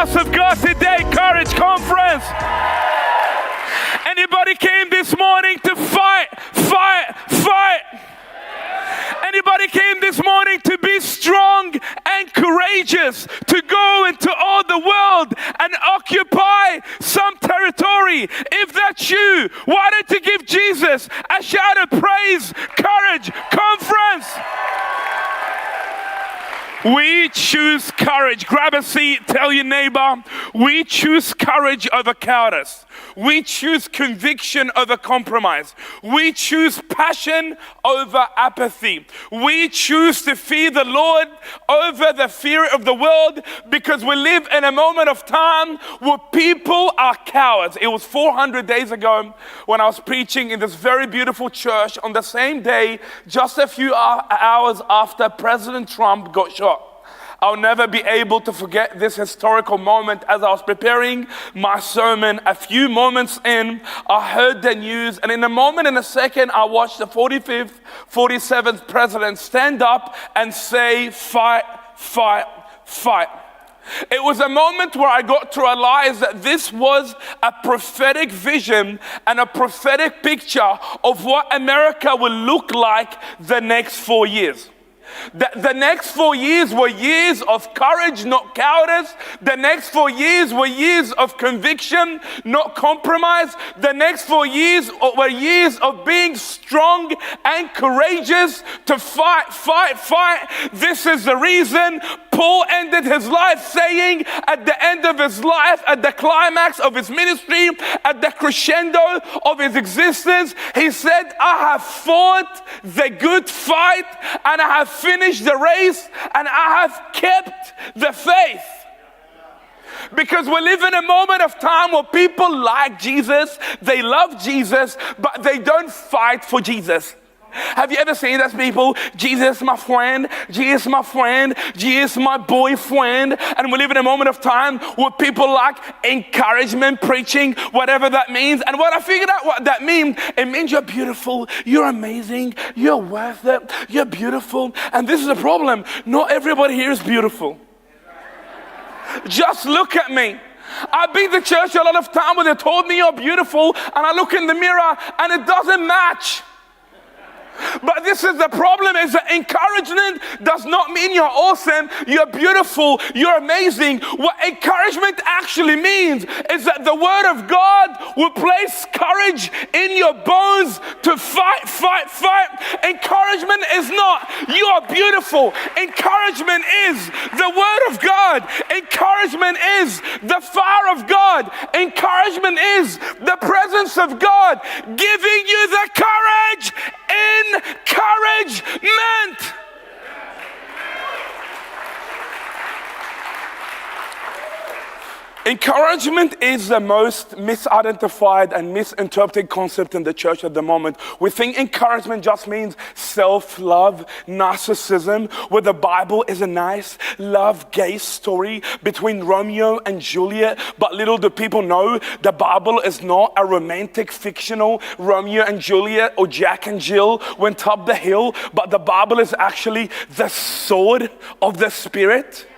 house of God today, Courage Conference. Anybody came this morning to fight? Anybody came this morning to be strong and courageous, to go into all the world and occupy some territory? If that's you, why don't you give Jesus a shout of praise? Courage Conference. We choose courage. Grab a seat, tell your neighbor, we choose courage over cowardice. We choose conviction over compromise. We choose passion over apathy. We choose to fear the Lord over the fear of the world, because we live in a moment of time where people are cowards. It was 400 days ago when I was preaching in this very beautiful church on the same day, just a few hours after President Trump got shot. I'll never be able to forget this historical moment. As I was preparing my sermon, a few moments in, I heard the news, and in a moment, in a second, I watched the 45th, 47th president stand up and say, fight, fight, fight. It was a moment where I got to realize that this was a prophetic vision and a prophetic picture of what America will look like the next 4 years. The next 4 years were years of courage, not cowardice. The next 4 years were years of conviction, not compromise. The next 4 years were years of being strong and courageous to fight, fight, fight. This is the reason Paul ended his life saying, at the end of his life, at the climax of his ministry, at the crescendo of his existence, he said, I have fought the good fight, and I have finished the race, and I have kept the faith. Because we live in a moment of time where people like Jesus, they love Jesus, but they don't fight for Jesus. Have you ever seen those people? Jesus my friend, Jesus my friend, Jesus my boyfriend. And we live in a moment of time where people like encouragement preaching, whatever that means. And when I figured out what that means, it means you're beautiful, you're amazing, you're worth it, you're beautiful. And this is the problem. Not everybody here is beautiful. Just look at me. I've been to church a lot of time where they told me you're beautiful, and I look in the mirror and it doesn't match. But this is the problem, is that encouragement does not mean you're awesome, you're beautiful, you're amazing. What encouragement actually means is that the Word of God will place courage in your bones to fight, fight, fight. Encouragement is not, you are beautiful. Encouragement is the Word of God. Encouragement is the fire of God. Encouragement is the presence of God giving you the courage encouragement. Encouragement is the most misidentified and misinterpreted concept in the church at the moment. We think encouragement just means self-love, narcissism, where the Bible is a nice love gay story between Romeo and Juliet. But little do people know, the Bible is not a romantic fictional Romeo and Juliet or Jack and Jill went up the hill, but the Bible is actually the sword of the Spirit.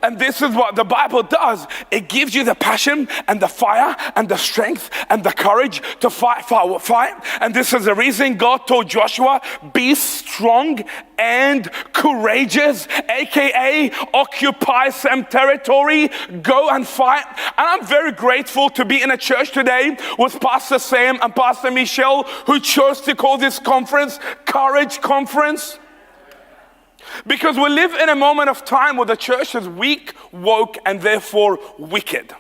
And this is what the Bible does. It gives you the passion and the fire and the strength and the courage to fight. And this is the reason God told Joshua, be strong and courageous, aka occupy some territory, go and fight. And I'm very grateful to be in a church today with Pastor Sam and Pastor Michelle, who chose to call this conference Courage Conference. Because we live in a moment of time where the church is weak, woke, and therefore wicked.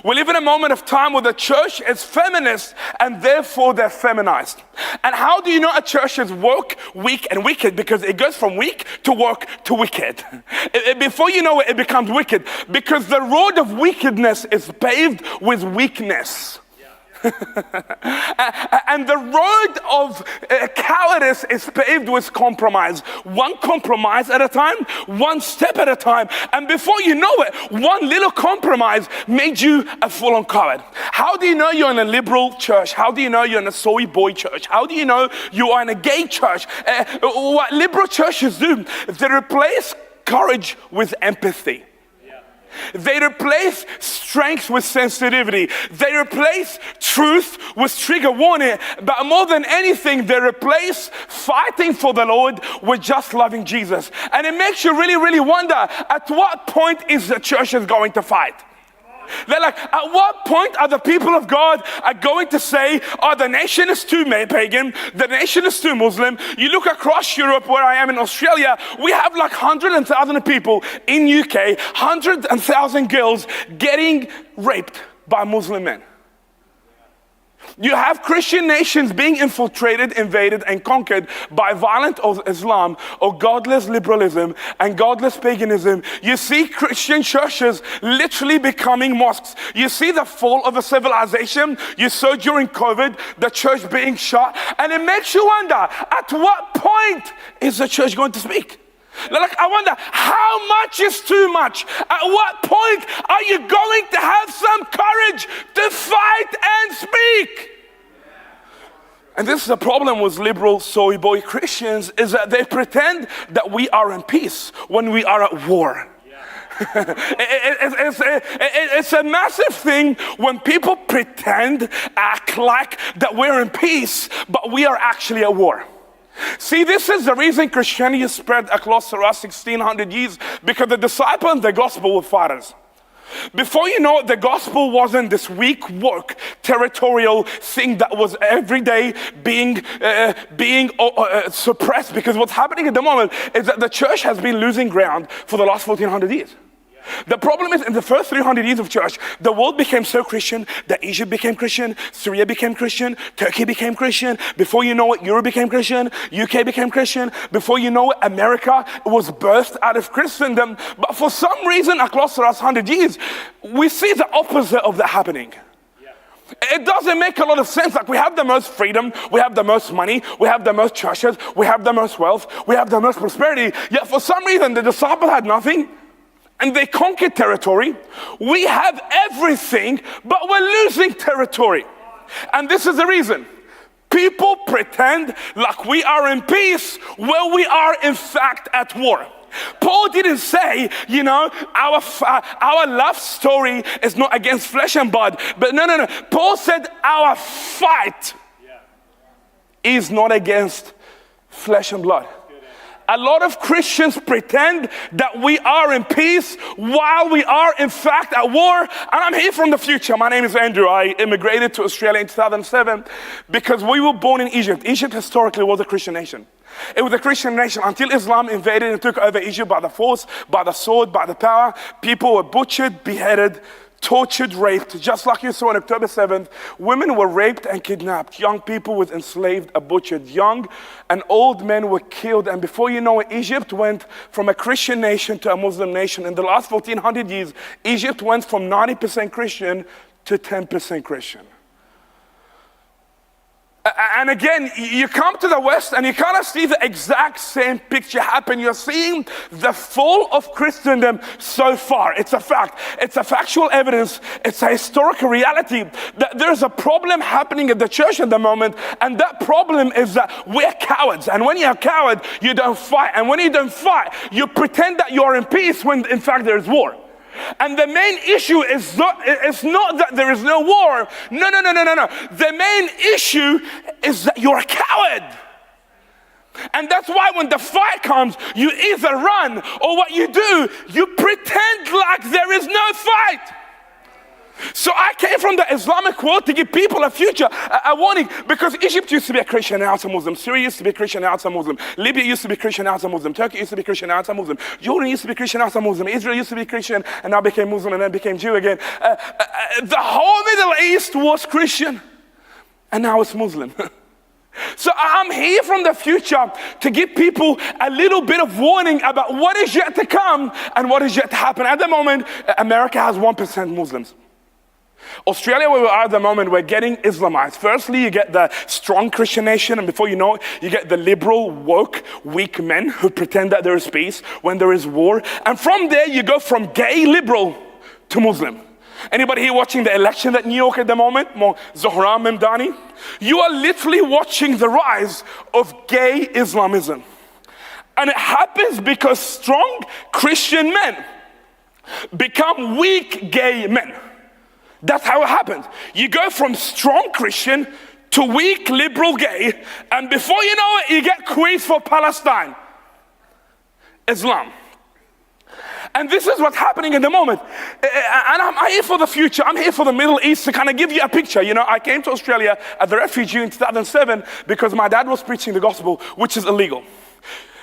We live in a moment of time where the church is feminist and therefore they're feminized. And how do you know a church is woke, weak, and wicked? Because it goes from weak to woke to wicked. Before you know it, it becomes wicked. Because the road of wickedness is paved with weakness. And the road of cowardice is paved with compromise. One compromise at a time, one step at a time. And before you know it, one little compromise made you a full-on coward. How do you know you're in a liberal church? How do you know you're in a soy boy church? How do you know you are in a gay church? What liberal churches do, they replace courage with empathy. They replace strength with sensitivity. They replace truth with trigger warning. But more than anything, they replace fighting for the Lord with just loving Jesus. And it makes you really, really wonder, at what point is the church going to fight? They're like, at what point are the people of God are going to say, oh, the nation is too pagan, the nation is too Muslim. You look across Europe, where I am in Australia, we have like 100,000 people in UK, 100,000 girls getting raped by Muslim men. You have Christian nations being infiltrated, invaded, and conquered by violent Islam or godless liberalism and godless paganism. You see Christian churches literally becoming mosques. You see the fall of a civilization. You saw during COVID the church being shut. And it makes you wonder, at what point is the church going to speak? Like, I wonder, how much is too much? At what point are you going to have some courage to fight and speak? And this is the problem with liberal soy boy Christians, is that they pretend that we are in peace when we are at war. It's a massive thing when people pretend, act like that we're in peace, but we are actually at war. See, this is the reason Christianity spread across the last 1600 years, because the disciple and the gospel were fighters. Before you know it, the gospel wasn't this weak, woke, territorial thing that was every day being suppressed, because what's happening at the moment is that the church has been losing ground for the last 1400 years. The problem is, in the first 300 years of church, the world became so Christian that Egypt became Christian, Syria became Christian, Turkey became Christian. Before you know it, Europe became Christian, UK became Christian. Before you know it, America was birthed out of Christendom. But for some reason, across the last 100 years, we see the opposite of that happening. It doesn't make a lot of sense. Like, we have the most freedom, we have the most money, we have the most churches, we have the most wealth, we have the most prosperity. Yet for some reason, the disciple had nothing. And they conquered territory. We have everything, but we're losing territory. And this is the reason. People pretend like we are in peace when we are in fact at war. Paul didn't say, you know, our love story is not against flesh and blood. But no. Paul said our fight is not against flesh and blood. A lot of Christians pretend that we are in peace while we are in fact at war. And I'm here from the future. My name is Andrew. I immigrated to Australia in 2007 because we were born in Egypt. Egypt historically was a Christian nation. It was a Christian nation until Islam invaded and took over Egypt by the force, by the sword, by the power. People were butchered, beheaded, tortured, raped, just like you saw on October 7th. Women were raped and kidnapped. Young people were enslaved and butchered. Young and old men were killed. And before you know it, Egypt went from a Christian nation to a Muslim nation. In the last 1400 years, Egypt went from 90% Christian to 10% Christian. And again, you come to the West and you kind of see the exact same picture happen. You're seeing the fall of Christendom so far. It's a fact. It's a factual evidence. It's a historical reality that there's a problem happening at the church at the moment. And that problem is that we're cowards. And when you're a coward, you don't fight. And when you don't fight, you pretend that you're in peace when in fact there's war. And the main issue is not that there is no war. No. The main issue is that you're a coward. And that's why when the fight comes, you either run, or what you do, you pretend like there is no fight. So I came from the Islamic world to give people a future, a warning, because Egypt used to be a Christian, now it's a Muslim. Syria used to be a Christian, now it's a Muslim. Libya used to be Christian, now it's a Muslim. Turkey used to be Christian, now it's a Muslim. Jordan used to be Christian, now it's a Muslim. Israel used to be Christian and now became Muslim and then became Jew again. The whole Middle East was Christian and now it's Muslim. So I'm here from the future to give people a little bit of warning about what is yet to come and what is yet to happen. At the moment, America has 1% Muslims. Australia, where we are at the moment, we're getting Islamized. Firstly, you get the strong Christian nation, and before you know it, you get the liberal, woke, weak men who pretend that there is peace when there is war. And from there, you go from gay liberal to Muslim. Anybody here watching the election at New York at the moment? Zohran Memdani? You are literally watching the rise of gay Islamism. And it happens because strong Christian men become weak gay men. That's how it happens. You go from strong Christian to weak liberal gay, and before you know it, you get queens for Palestine. Islam. And this is what's happening in the moment. And I'm here for the future. I'm here for the Middle East to kind of give you a picture. You know, I came to Australia as a refugee in 2007 because my dad was preaching the gospel, which is illegal.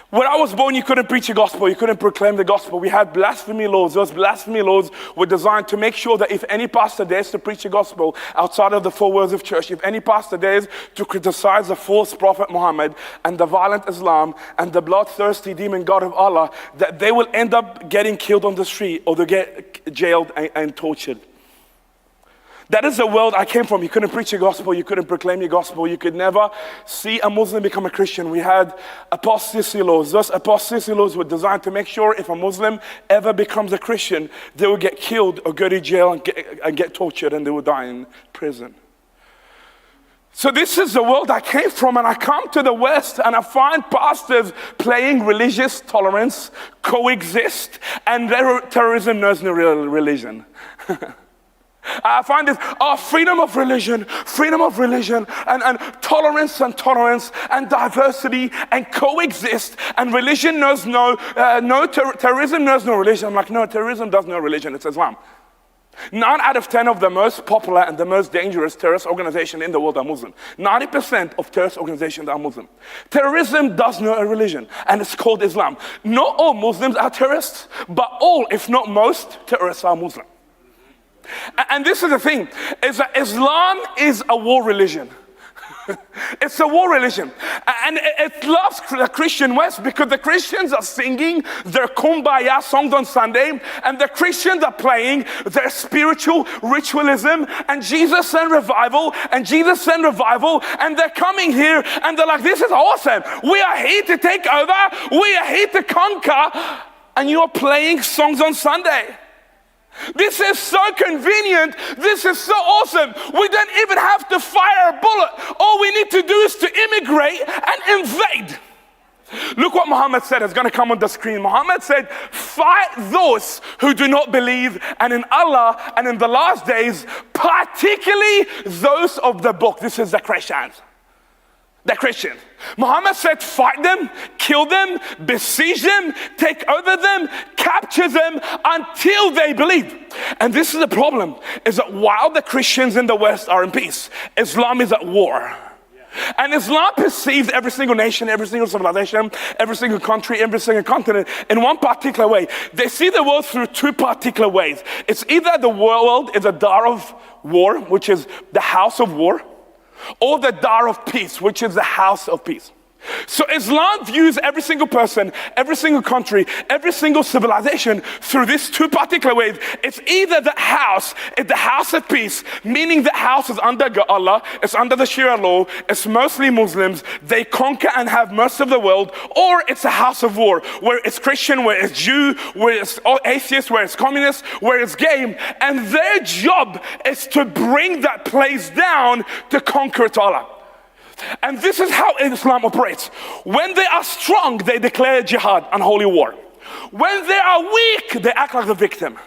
When I was born, you couldn't preach the gospel. You couldn't proclaim the gospel. We had blasphemy laws. Those blasphemy laws were designed to make sure that if any pastor dares to preach the gospel outside of the four walls of church, if any pastor dares to criticize the false prophet Muhammad and the violent Islam and the bloodthirsty demon God of Allah, that they will end up getting killed on the street or they get jailed and tortured. That is the world I came from. You couldn't preach the gospel. You couldn't proclaim the gospel. You could never see a Muslim become a Christian. We had apostasy laws. Those apostasy laws were designed to make sure if a Muslim ever becomes a Christian, they will get killed or go to jail and get tortured, and they will die in prison. So this is the world I came from, and I come to the West and I find pastors playing religious tolerance, coexist, and terrorism knows no real religion. I find this, freedom of religion, and tolerance and diversity and coexist, and religion knows terrorism knows no religion. I'm like, no, terrorism does no religion, it's Islam. 9 out of 10 of the most popular and the most dangerous terrorist organizations in the world are Muslim. 90% of terrorist organizations are Muslim. Terrorism does know a religion, and it's called Islam. Not all Muslims are terrorists, but all, if not most, terrorists are Muslim. And this is the thing, is that Islam is a war religion. It's a war religion. And it loves the Christian West because the Christians are singing their kumbaya songs on Sunday, and the Christians are playing their spiritual ritualism and Jesus and revival, and they're coming here and they're like, this is awesome. We are here to take over. We are here to conquer. And you're playing songs on Sunday. This is so convenient. This is so awesome. We don't even have to fire a bullet. All we need to do is to immigrate and invade. Look what Muhammad said. It's going to come on the screen. Muhammad said, fight those who do not believe and in Allah and in the last days, particularly those of the book. This is the Christians. The Christians. Muhammad said, fight them, kill them, besiege them, take over them, capture them until they believe. And this is the problem, is that while the Christians in the West are in peace, Islam is at war. And Islam perceives every single nation, every single civilization, every single country, every single continent in one particular way. They see the world through two particular ways. It's either the world is a dar of war, which is the house of war, or the Dar of Peace, which is the house of peace. So Islam views every single person, every single country, every single civilization through these two particular ways. It's either the house of peace, meaning the house is under Allah, it's under the Sharia law, it's mostly Muslims, they conquer and have most of the world, or it's a house of war, where it's Christian, where it's Jew, where it's atheist, where it's communist, where it's gay, and their job is to bring that place down to conquer it all. And this is how Islam operates. When they are strong, they declare jihad and holy war. When they are weak, they act like the victim.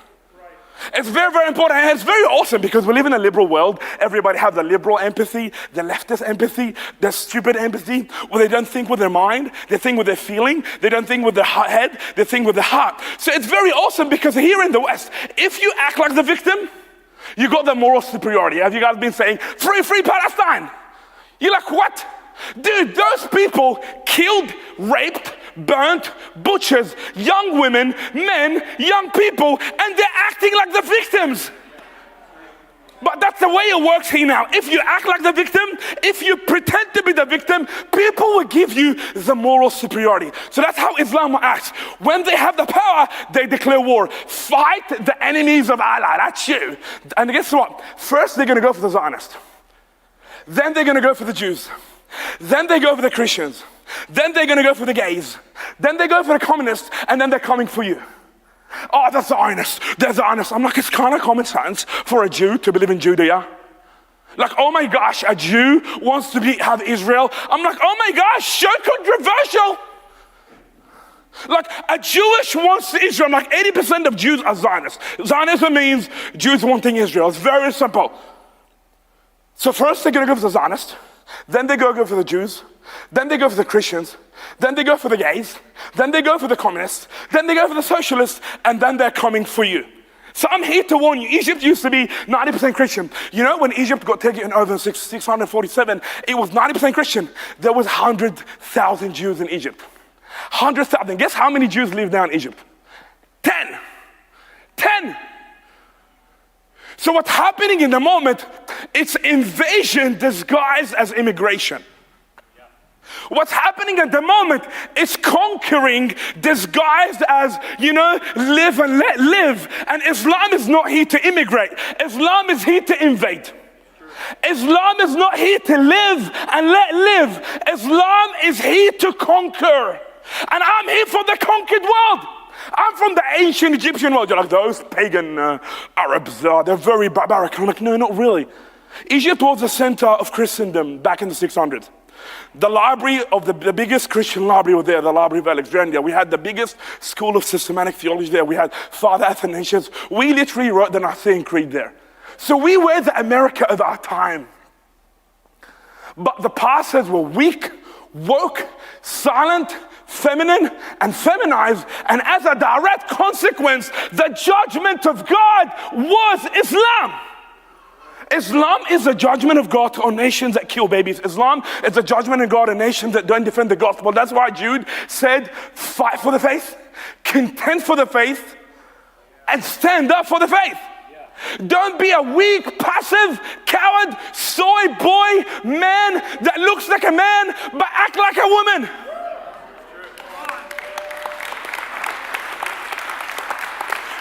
It's very, very important, and it's very awesome because we live in a liberal world. Everybody has the liberal empathy, the leftist empathy, the stupid empathy, where they don't think with their mind, they think with their feeling, they don't think with their head, they think with their heart. So it's very awesome because here in the West, if you act like the victim, you got the moral superiority. Have you guys been saying, free, free Palestine? You're like, what? Dude, those people killed, raped, burnt, butchers, young women, men, young people, and they're acting like the victims. But that's the way it works here now. If you act like the victim, if you pretend to be the victim, people will give you the moral superiority. So that's how Islam acts. When they have the power, they declare war. Fight the enemies of Allah. That's you. And guess what? First, they're going to go for the Zionists. Then they're going to go for the Jews. Then they go for the Christians. Then they're going to go for the gays. Then they go for the communists, and then they're coming for you. Oh, the Zionists, they're Zionists. I'm like, it's kind of common sense for a Jew to believe in Judea. Like, oh my gosh, a Jew wants to have Israel. I'm like, oh my gosh, so controversial. Like a Jewish wants Israel, like 80% of Jews are Zionists. Zionism means Jews wanting Israel. It's very simple. So first they're gonna go for the Zionists, then they go for the Jews, then they go for the Christians, then they go for the gays, then they go for the communists, then they go for the socialists, and then they're coming for you. So I'm here to warn you, Egypt used to be 90% Christian. You know, when Egypt got taken over in 647, it was 90% Christian. There was 100,000 Jews in Egypt. 100,000. Guess how many Jews live now in Egypt? 10. 10. So what's happening in the moment, it's invasion disguised as immigration. What's happening at the moment is conquering disguised as, live and let live. And Islam is not here to immigrate. Islam is here to invade. Islam is not here to live and let live. Islam is here to conquer. And I'm here for the conquered world. I'm from the ancient Egyptian world. You're like, those pagan Arabs, they're very barbaric. I'm like, no, not really. Egypt was the center of Christendom back in the 600s. The library of the biggest Christian library was there, the Library of Alexandria. We had the biggest school of systematic theology there. We had Father Athanasius. We literally wrote the Nicene Creed there. So we were the America of our time. But the pastors were weak, woke, silent, feminine, and feminized. And as a direct consequence, the judgment of God was Islam. Islam is a judgment of God on nations that kill babies. Islam is a judgment of God on nations that don't defend the gospel. That's why Jude said, fight for the faith, contend for the faith, and stand up for the faith. Don't be a weak, passive, coward, soy boy man that looks like a man but act like a woman.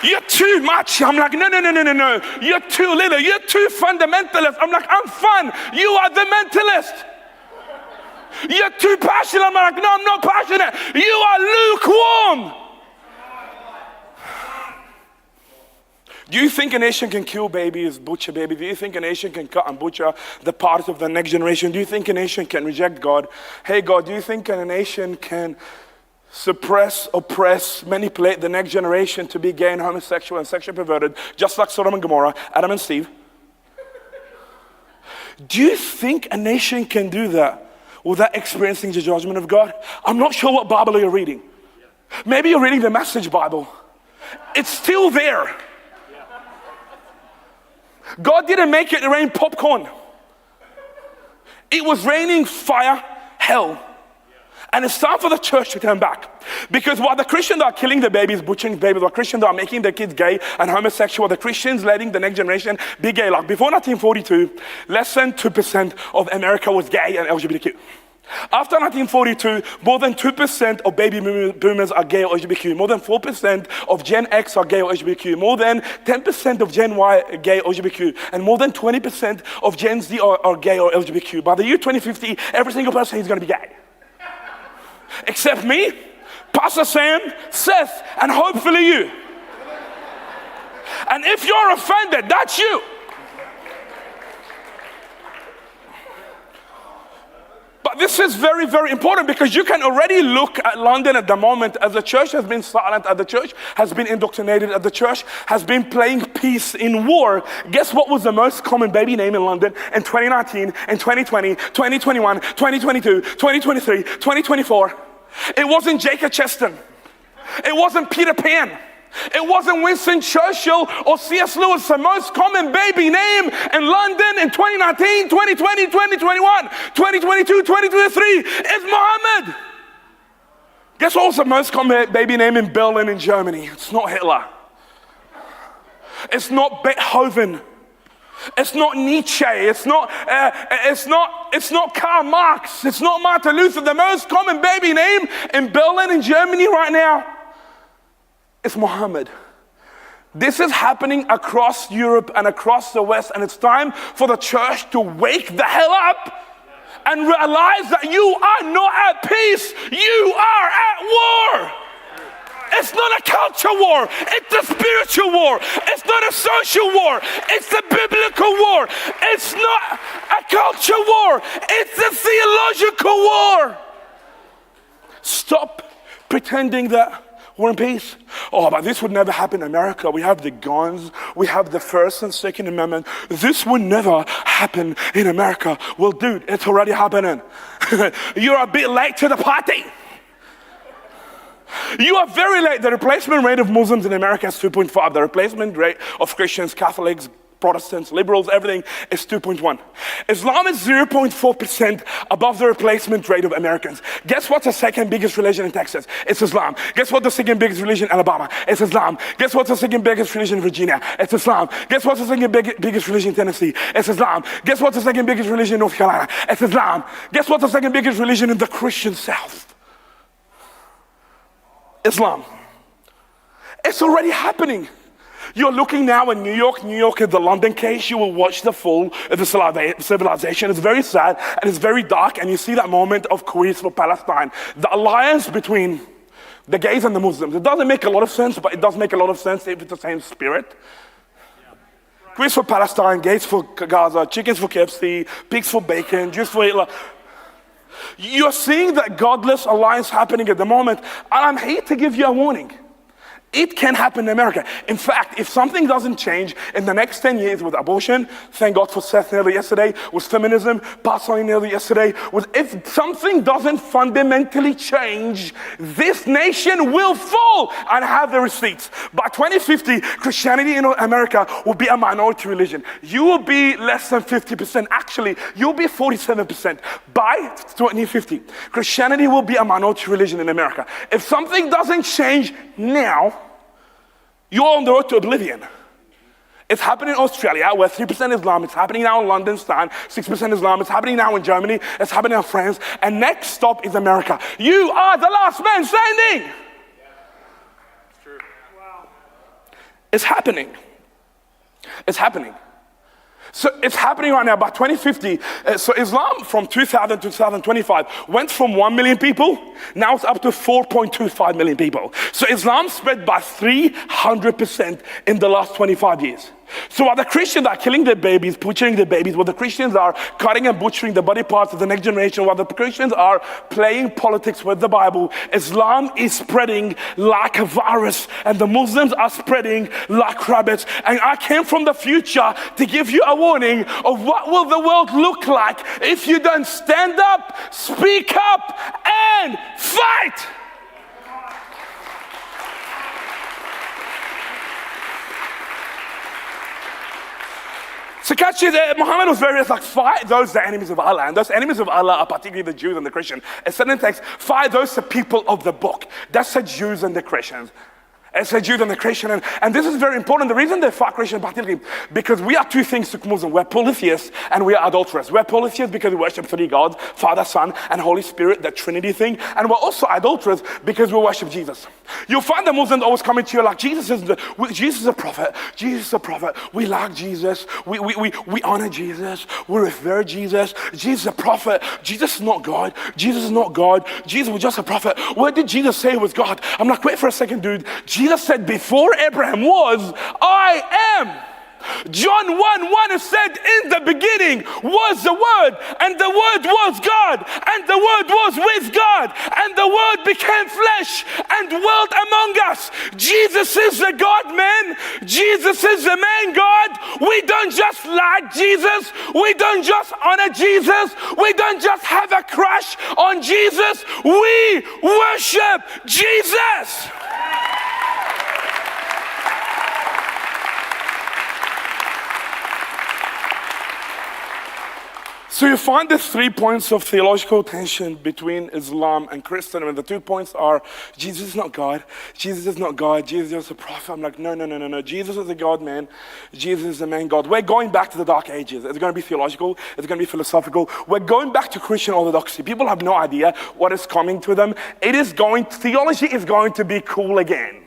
You're too much. I'm like, no. You're too little. You're too fundamentalist. I'm like, I'm fun. You are the mentalist. You're too passionate. I'm like, no, I'm not passionate. You are lukewarm. Do you think a nation can kill babies, butcher babies? Do you think a nation can cut and butcher the parts of the next generation? Do you think a nation can reject God? Hey, God, do you think a nation can suppress, oppress, manipulate the next generation to be gay and homosexual and sexually perverted, just like Sodom and Gomorrah, Adam and Steve? Do you think a nation can do that without experiencing the judgment of God? I'm not sure what Bible you're reading. Maybe you're reading the Message Bible. It's still there. God didn't make it rain popcorn. It was raining fire, hell. And it's time for the church to turn back. Because while the Christians are killing the babies, butchering babies, while Christians are making their kids gay and homosexual, the Christians letting the next generation be gay. Like before 1942, less than 2% of America was gay and LGBTQ. After 1942, more than 2% of baby boomers are gay or LGBTQ. More than 4% of Gen X are gay or LGBTQ. More than 10% of Gen Y are gay or LGBTQ. And more than 20% of Gen Z are gay or LGBTQ. By the year 2050, every single person is going to be gay. Except me, Pastor Sam, Seth, and hopefully you. And if you're offended, that's you. But this is very, very important because you can already look at London at the moment as the church has been silent, as the church has been indoctrinated, as the church has been playing peace in war. Guess what was the most common baby name in London in 2019, in 2020, 2021, 2022, 2023, 2024? It wasn't Jacob Cheston. It wasn't Peter Pan. It wasn't Winston Churchill or C.S. Lewis. The most common baby name in London in 2019, 2020, 2021, 2022, 2023 is Muhammad. Guess what was the most common baby name in Berlin in Germany? It's not Hitler. It's not Beethoven. It's not Nietzsche. It's not Karl Marx. It's not Martin Luther. The most common baby name in Berlin in Germany right now, it's Muhammad. This is happening across Europe and across the West, and it's time for the church to wake the hell up and realize that you are not at peace, you are at war. It's not a culture war, it's a spiritual war. It's not a social war, it's a biblical war. It's not a culture war, it's a theological war. Stop pretending that we're in peace. Oh, but this would never happen in America. We have the guns. We have the First and Second Amendment. This would never happen in America. Well, dude, it's already happening. You're a bit late to the party. You are very late. The replacement rate of Muslims in America is 2.5. The replacement rate of Christians, Catholics, Protestants, liberals, everything is 2.1. Islam is 0.4% above the replacement rate of Americans. Guess what's the second biggest religion in Texas? It's Islam. Guess what the second biggest religion in Alabama? It's Islam. Guess what's the second biggest religion in Virginia? It's Islam. Guess what's the second biggest religion in Tennessee? It's Islam. Guess what's the second biggest religion in North Carolina? It's Islam. Guess what's the second biggest religion in the Christian South? Islam. It's already happening. You're looking now in New York is the London case. You will watch the fall of the civilization. It's very sad and it's very dark, and you see that moment of Queers for Palestine. The alliance between the gays and the Muslims. It doesn't make a lot of sense, but it does make a lot of sense if it's the same spirit. Queers for Palestine, gays for Gaza, chickens for KFC, pigs for bacon, Jews for Hitler. You're seeing that godless alliance happening at the moment, and I'm here to give you a warning. It can happen in America. In fact, if something doesn't change in the next 10 years with abortion, thank God for Seth nearly yesterday, with feminism, Pastor nearly yesterday, if something doesn't fundamentally change, this nation will fall, and have the receipts. By 2050, Christianity in America will be a minority religion. You will be less than 50%. Actually, you'll be 47%. By 2050, Christianity will be a minority religion in America. If something doesn't change now, you're on the road to oblivion. It's happening in Australia, where 3% Islam. It's happening now in London, 6% Islam. It's happening now in Germany. It's happening in France. And next stop is America. You are the last man standing. Yeah. It's true. Wow. It's happening. It's happening. So it's happening right now. By 2050, so Islam from 2000 to 2025 went from 1 million people, now it's up to 4.25 million people. So Islam spread by 300% in the last 25 years. So while the Christians are killing their babies, butchering their babies, while the Christians are cutting and butchering the body parts of the next generation, while the Christians are playing politics with the Bible, Islam is spreading like a virus, and the Muslims are spreading like rabbits. And I came from the future to give you a warning of what will the world look like if you don't stand up, speak up, and fight. So catch it, Muhammad was very like, fight those the enemies of Allah. And those enemies of Allah are particularly the Jews and the Christians. It said in the text, fight those the people of the book. That's the Jews and the Christians. It's the Jews and the Christian. And this is very important. The reason they fight Christians particularly, because we are two things to Muslims. We're polytheists and we are adulterers. We're polytheists because we worship three gods, Father, Son, and Holy Spirit, the Trinity thing. And we're also adulterers because we worship Jesus. You'll find the Muslims always coming to you like, Jesus is a prophet. Jesus is a prophet. We like Jesus. We honor Jesus. We revere Jesus. Jesus is a prophet. Jesus is not God. Jesus is not God. Jesus was just a prophet. What did Jesus say was God? I'm like, wait for a second, dude. Jesus said, before Abraham was, I am. John 1:1 it said, in the beginning was the Word, and the Word was God, and the Word was with God, and the Word became flesh and dwelt among us. Jesus is the God-man. Jesus is the man God. We don't just like Jesus. We don't just honor Jesus. We don't just have a crush on Jesus. We worship Jesus. So you find the 3 points of theological tension between Islam and Christendom. And the 2 points are, Jesus is not God. Jesus is not God. Jesus is just a prophet. I'm like, no. Jesus is a God, man. Jesus is the man God. We're going back to the Dark Ages. It's going to be theological. It's going to be philosophical. We're going back to Christian orthodoxy. People have no idea what is coming to them. Theology is going to be cool again.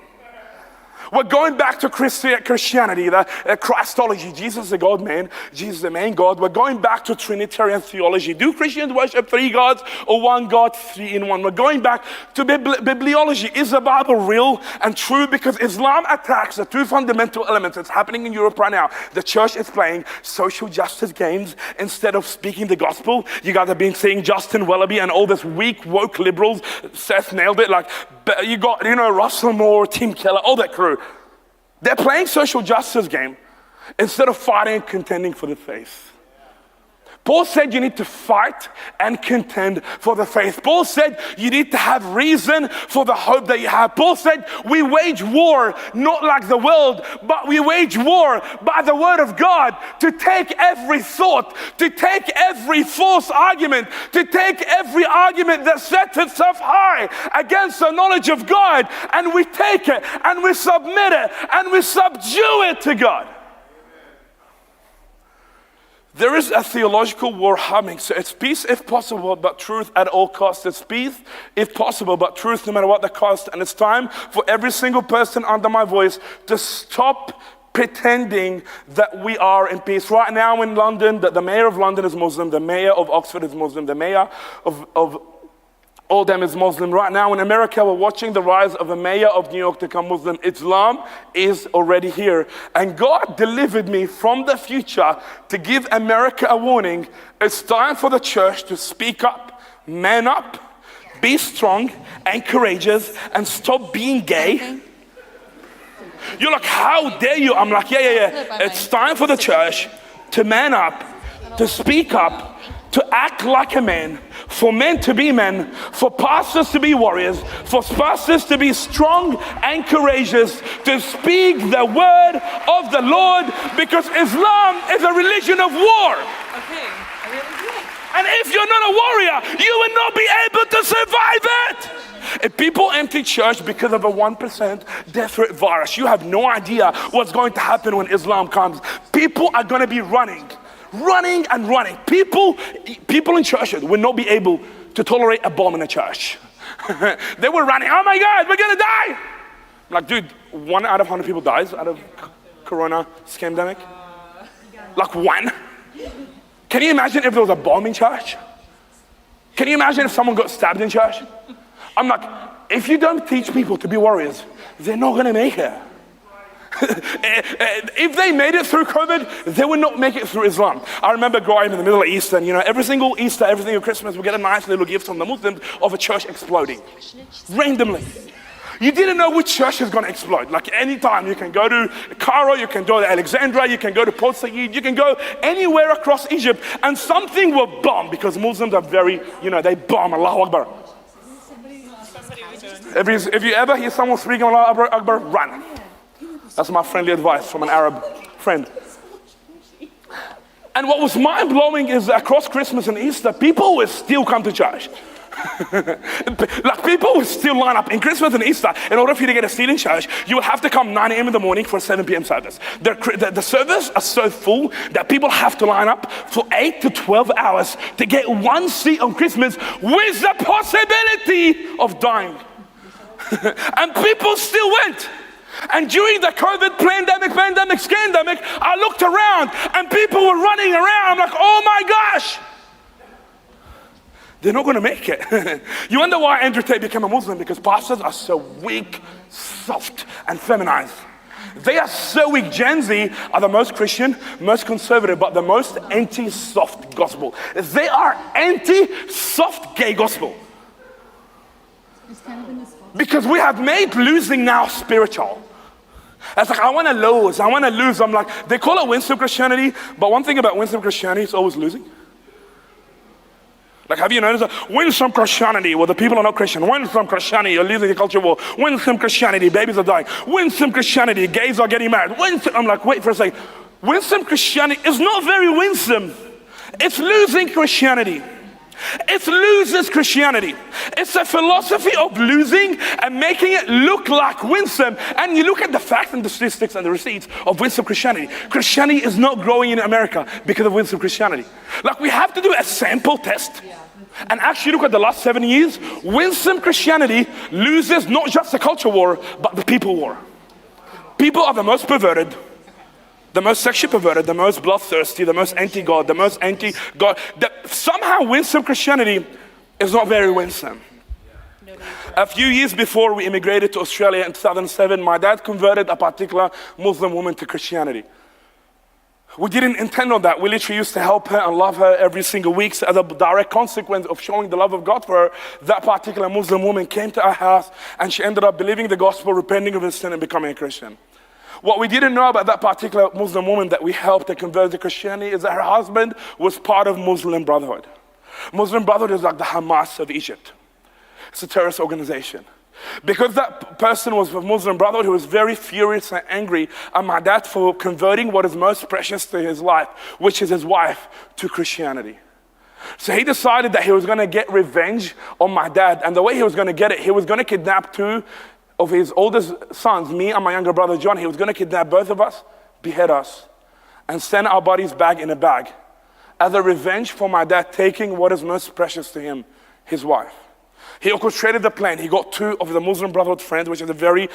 We're going back to Christianity, the Christology. Jesus is the God man. Jesus is the main God. We're going back to Trinitarian theology. Do Christians worship three gods or one God, three in one? We're going back to bibliology. Is the Bible real and true? Because Islam attacks the two fundamental elements. It's happening in Europe right now. The church is playing social justice games instead of speaking the gospel. You guys have been seeing Justin Wellerby and all this weak, woke liberals. Seth nailed it. Like, But you got, Russell Moore, Tim Keller, all that crew. They're playing social justice game instead of fighting and contending for the faith. Paul said you need to fight and contend for the faith. Paul said you need to have reason for the hope that you have. Paul said we wage war not like the world, but we wage war by the word of God, to take every thought, to take every false argument, to take every argument that sets itself high against the knowledge of God, and we take it and we submit it and we subdue it to God. There is a theological war humming. So it's peace if possible, but truth at all costs. It's peace if possible, but truth no matter what the cost. And it's time for every single person under my voice to stop pretending that we are in peace. Right now in London, the mayor of London is Muslim, the mayor of Oxford is Muslim, the mayor of Oldham is Muslim. Right now in America, we're watching the rise of a mayor of New York to become Muslim. Islam is already here. And God delivered me from the future to give America a warning. It's time for the church to speak up, man up, be strong and courageous, and stop being gay. You're like, how dare you? I'm like, yeah. It's time for the church to man up, to speak up, to act like a man, for men to be men, for pastors to be warriors, for pastors to be strong and courageous, to speak the word of the Lord, because Islam is a religion of war. Okay, I really do. And if you're not a warrior, you will not be able to survive it. If people empty church because of a 1% death rate virus, you have no idea what's going to happen when Islam comes. People are going to be running and running. People in churches will not be able to tolerate a bomb in a church. They were running, oh my God, we're gonna die. I'm like, dude, 1 out of 100 people dies out of corona scamdemic. Like 1. Can you imagine if there was a bomb in church? Can you imagine if someone got stabbed in church? I'm like, if you don't teach people to be warriors, they're not gonna make it. If they made it through COVID, they would not make it through Islam. I remember growing in the middle of Easter, and every single Easter, every single Christmas, we get a nice little gift from the Muslims of a church exploding. Randomly. You didn't know which church is going to explode. Like anytime, you can go to Cairo, you can go to Alexandria, you can go to Port Said, you can go anywhere across Egypt, and something will bomb, because Muslims are very, they bomb. Allahu Akbar. If you ever hear someone speaking Allahu Akbar, run. That's my friendly advice from an Arab friend. And what was mind-blowing is that across Christmas and Easter, people will still come to church. Like people will still line up in Christmas and Easter. In order for you to get a seat in church, you will have to come 9 a.m. in the morning for a 7 p.m. service. The service are so full that people have to line up for 8 to 12 hours to get one seat on Christmas, with the possibility of dying. And people still went. And during the COVID pandemic, scandemic, I looked around and people were running around. I'm like, oh my gosh. They're not going to make it. You wonder why Andrew Tate became a Muslim? Because pastors are so weak, soft, and feminized. They are so weak. Gen Z are the most Christian, most conservative, but the most anti-soft gospel. They are anti-soft gay gospel. Because we have made losing now spiritual. It's like, I want to lose. I'm like, they call it winsome Christianity, but one thing about winsome Christianity, it's always losing. Like, have you noticed that? Winsome Christianity, well, the people are not Christian. Winsome Christianity, you're losing the culture war. Winsome Christianity, babies are dying. Winsome Christianity, gays are getting married. I'm like, wait for a second. Winsome Christianity is not very winsome. It's losing Christianity. It's losers Christianity. It's a philosophy of losing and making it look like winsome. And you look at the facts and the statistics and the receipts of winsome Christianity. Christianity is not growing in America because of winsome Christianity. Like, we have to do a sample test and actually look at the last 7 years. Winsome Christianity loses not just the culture war, but the people war. People are the most perverted, the most sexually perverted, the most bloodthirsty, the most anti-God, the most anti-God. Somehow winsome Christianity is not very winsome. A few years before we immigrated to Australia in 2007, my dad converted a particular Muslim woman to Christianity. We didn't intend on that. We literally used to help her and love her every single week. So as a direct consequence of showing the love of God for her, that particular Muslim woman came to our house and she ended up believing the gospel, repenting of her sin and becoming a Christian. What we didn't know about that particular Muslim woman that we helped to convert to Christianity is that her husband was part of Muslim Brotherhood. Muslim Brotherhood is like the Hamas of Egypt. It's a terrorist organization. Because that person was with Muslim Brotherhood, he was very furious and angry at my dad for converting what is most precious to his life, which is his wife, to Christianity. So he decided that he was going to get revenge on my dad. And the way he was going to get it, he was going to kidnap two of his oldest sons, me and my younger brother John. He was going to kidnap both of us, behead us, and send our bodies back in a bag as a revenge for my dad taking what is most precious to him, his wife. He orchestrated the plan. He got two of the Muslim Brotherhood friends, which is a very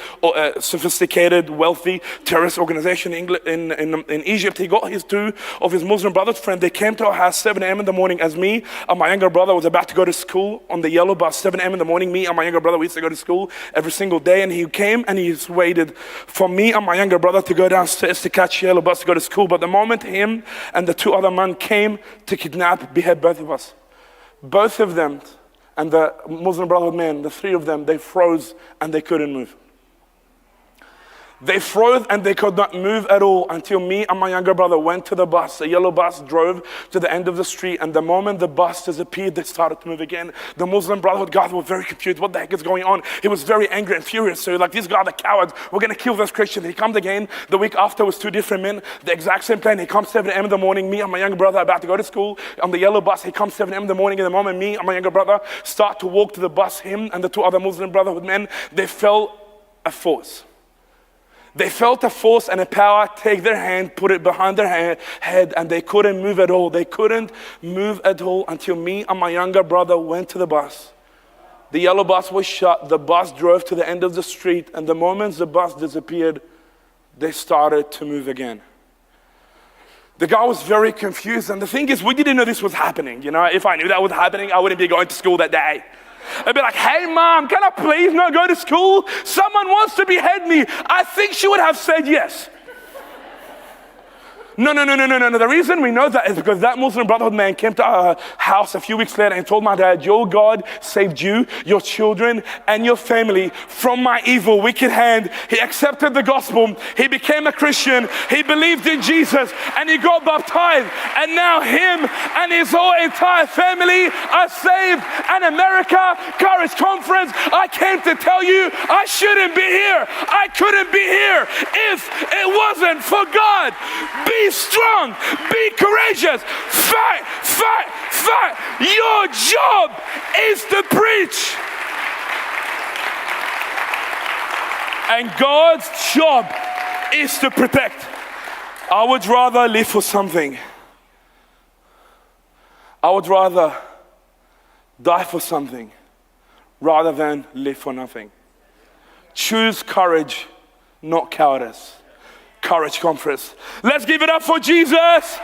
sophisticated, wealthy terrorist organization in Egypt. He got his two of his Muslim Brotherhood friends. They came to our house 7 a.m. in the morning as me and my younger brother was about to go to school on the yellow bus. 7 a.m. in the morning, me and my younger brother, we used to go to school every single day. And he came and he waited for me and my younger brother to go downstairs to catch the yellow bus to go to school. But the moment him and the two other men came to kidnap, behead both of us, both of them, and the Muslim Brotherhood men, the three of them, they froze and they couldn't move. They froze and they could not move at all until me and my younger brother went to the bus. A yellow bus drove to the end of the street, and the moment the bus disappeared, they started to move again. The Muslim Brotherhood guys were very confused. What the heck is going on? He was very angry and furious. So like, these guys are cowards. We're going to kill those Christians. He comes again. The week after was two different men. The exact same plan. He comes 7 a.m. in the morning. Me and my younger brother are about to go to school on the yellow bus. He comes 7 a.m. in the morning. In the moment me and my younger brother start to walk to the bus, him and the two other Muslim Brotherhood men, they felt a force. They felt a force and a power take their hand, put it behind their head, and they couldn't move at all. They couldn't move at all until me and my younger brother went to the bus. The yellow bus was shut. The bus drove to the end of the street, and the moment the bus disappeared, they started to move again. The guy was very confused, and the thing is, we didn't know this was happening. You know, if I knew that was happening, I wouldn't be going to school that day. I'd be like, hey mom, can I please not go to school? Someone wants to behead me. I think she would have said yes. No. The reason we know that is because that Muslim Brotherhood man came to our house a few weeks later and told my dad, your God saved you, your children, and your family from my evil, wicked hand. He accepted the gospel. He became a Christian. He believed in Jesus, and he got baptized. And now him and his whole entire family are saved. And America Courage Conference, I came to tell you, I shouldn't be here. I couldn't be here if it wasn't for God. Be strong, be courageous, fight. Your job is to preach. And God's job is to protect. I would rather live for something. I would rather die for something rather than live for nothing. Choose courage, not cowardice. Courage Conference. Let's give it up for Jesus.